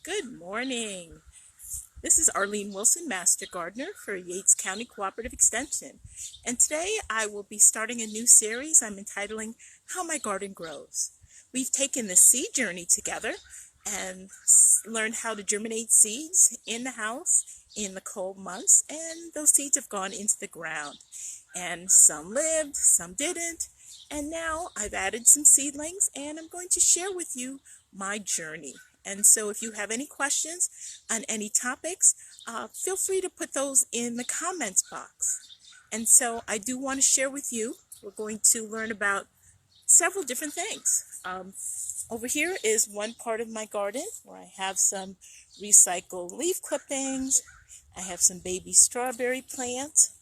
Good morning. This is Arlene Wilson, Master Gardener for Yates County Cooperative Extension. And today I will be starting a new series I'm entitling How My Garden Grows. We've taken the seed journey together and learned how to germinate seeds in the house in the cold months, and those seeds have gone into the ground. And some lived, some didn't, and now I've added some seedlings and I'm going to share with you my journey. And so if you have any questions on any topics, feel free to put those in the comments box. And so I do want to share with you, we're going to learn about several different things. Over here is one part of my garden where I have some recycled leaf clippings. I have some baby strawberry plants.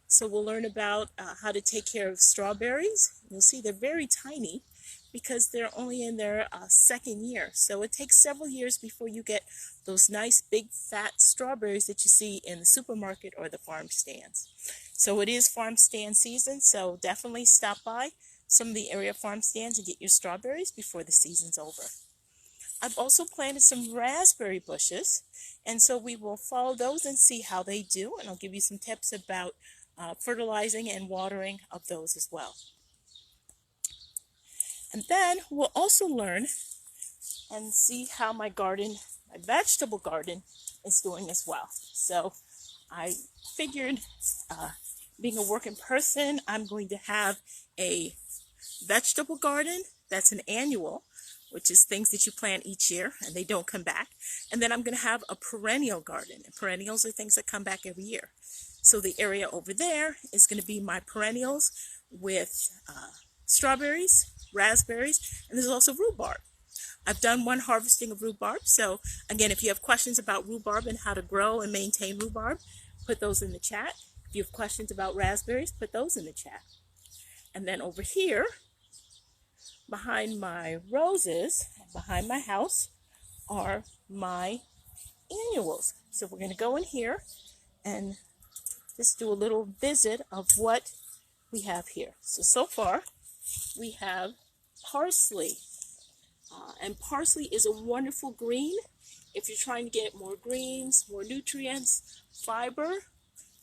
So we'll learn about how to take care of strawberries. You'll see they're very tiny because they're only in their second year. So it takes several years before you get those nice big fat strawberries that you see in the supermarket or the farm stands. So it is farm stand season, so definitely stop by some of the area farm stands and get your strawberries before the season's over. I've also planted some raspberry bushes, and so we will follow those and see how they do, and I'll give you some tips about fertilizing and watering of those as well. And then we'll also learn and see how my garden, my vegetable garden, is doing as well. So I figured, being a working person, I'm going to have a vegetable garden that's an annual, which is things that you plant each year and they don't come back. And then I'm going to have a perennial garden. And perennials are things that come back every year. So the area over there is going to be my perennials with strawberries, raspberries, and there's also rhubarb. I've done one harvesting of rhubarb. So again, if you have questions about rhubarb and how to grow and maintain rhubarb, put those in the chat. If you have questions about raspberries, put those in the chat. And then over here, behind my roses, behind my house, are my annuals. So we're going to go in here and just do a little visit of what we have here. So far, we have parsley. And parsley is a wonderful green. If you're trying to get more greens, more nutrients, fiber,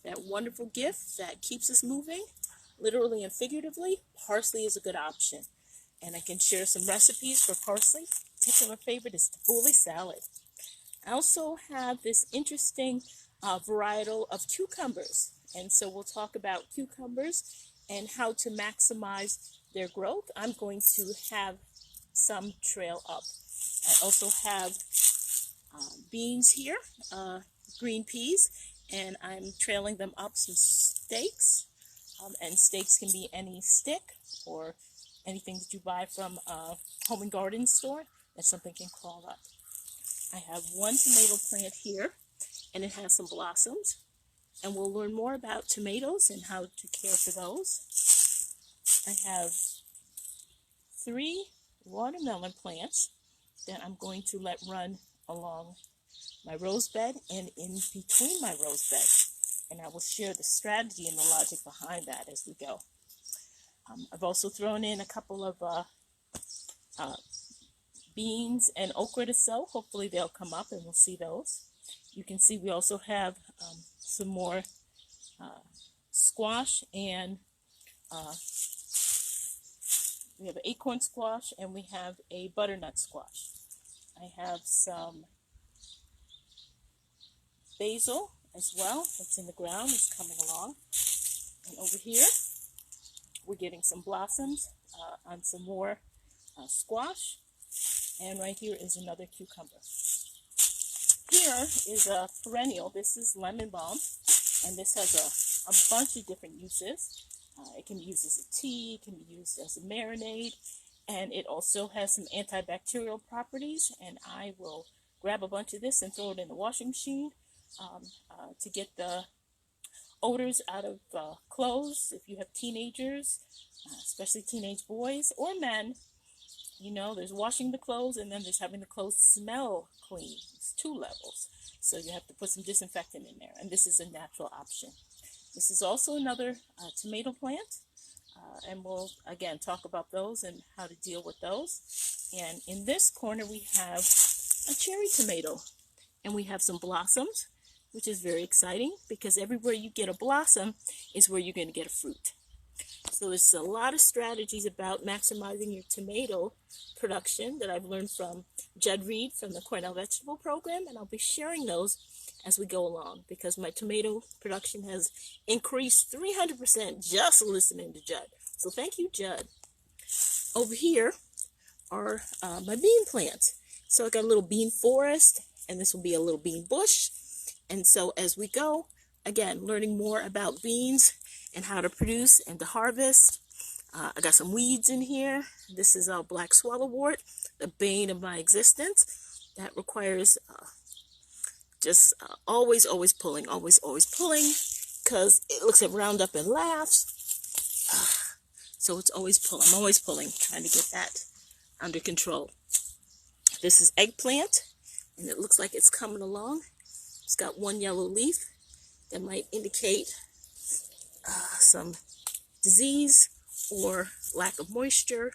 that wonderful gift that keeps us moving, literally and figuratively, parsley is a good option. And I can share some recipes for parsley. A particular favorite is tabbouleh salad. I also have this interesting varietal of cucumbers. And so we'll talk about cucumbers and how to maximize their growth. I'm going to have some trail up. I also have beans here, green peas, and I'm trailing them up some stakes. And stakes can be any stick or anything that you buy from a home and garden store that something can crawl up. I have one tomato plant here, and it has some blossoms. And we'll learn more about tomatoes and how to care for those. I have 3 watermelon plants that I'm going to let run along my rose bed and in between my rose bed. And I will share the strategy and the logic behind that as we go. I've also thrown in a couple of beans and okra to sow. Hopefully they'll come up and we'll see those. You can see we also have some more squash, and we have an acorn squash and we have a butternut squash. I have some basil as well that's in the ground, it's coming along. And over here we're getting some blossoms on some more squash, and right here is another cucumber. Here is a perennial. This is lemon balm, and this has a bunch of different uses. It can be used as a tea, it can be used as a marinade, and it also has some antibacterial properties. And I will grab a bunch of this and throw it in the washing machine to get the odors out of clothes. If you have teenagers, especially teenage boys or men, you know, there's washing the clothes and then there's having the clothes smell clean. It's 2 levels. So you have to put some disinfectant in there, and this is a natural option. This is also another tomato plant, and we'll again talk about those and how to deal with those. And in this corner we have a cherry tomato. And we have some blossoms, which is very exciting because everywhere you get a blossom is where you're going to get a fruit. So there's a lot of strategies about maximizing your tomato production that I've learned from Judd Reed from the Cornell Vegetable Program, and I'll be sharing those as we go along because my tomato production has increased 300% just listening to Judd. So thank you, Judd. Over here are my bean plants. So I got a little bean forest, and this will be a little bean bush. And so as we go, again, learning more about beans and how to produce and to harvest. I got some weeds in here. This is a black swallowwort, the bane of my existence. That requires just always pulling, always pulling, because it looks at Roundup and laughs. So it's always pulling. I'm always pulling, trying to get that under control. This is eggplant, and it looks like it's coming along. It's got one yellow leaf that might indicate some disease or lack of moisture.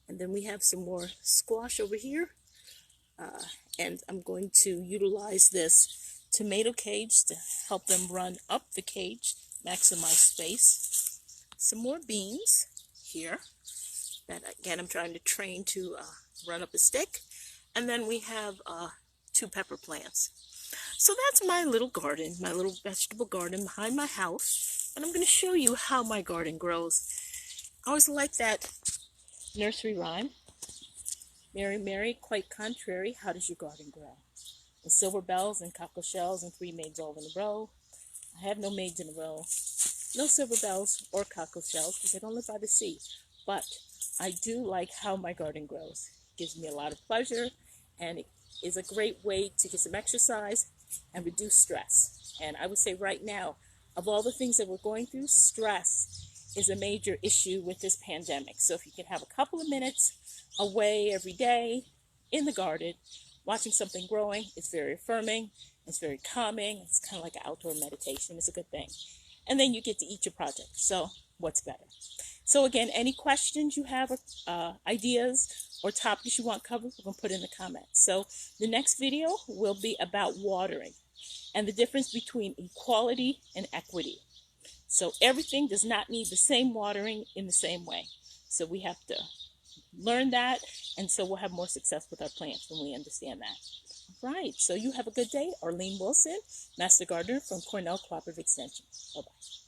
And then we have some more squash over here. And I'm going to utilize this tomato cage to help them run up the cage, maximize space. Some more beans here that, again, I'm trying to train to run up a stick. And then we have 2 pepper plants. So that's my little garden, my little vegetable garden behind my house. And I'm going to show you how my garden grows. I always like that nursery rhyme. Mary, Mary, quite contrary, how does your garden grow? With silver bells and cockle shells and 3 maids all in a row. I have no maids in a row. No silver bells or cockle shells because I don't live by the sea. But I do like how my garden grows. It gives me a lot of pleasure, and it is a great way to get some exercise and reduce stress. And I would say right now, of all the things that we're going through, stress is a major issue with this pandemic. So if you can have a couple of minutes away every day in the garden, watching something growing, it's very affirming, it's very calming, it's kind of like an outdoor meditation. It's a good thing. And then you get to eat your project. So what's better? So again, any questions you have, ideas or topics you want covered, we're going to put in the comments. So the next video will be about watering and the difference between equality and equity. So everything does not need the same watering in the same way. So we have to learn that, and so we'll have more success with our plants when we understand that. All right, so you have a good day. Arlene Wilson, Master Gardener from Cornell Cooperative Extension. Bye-bye.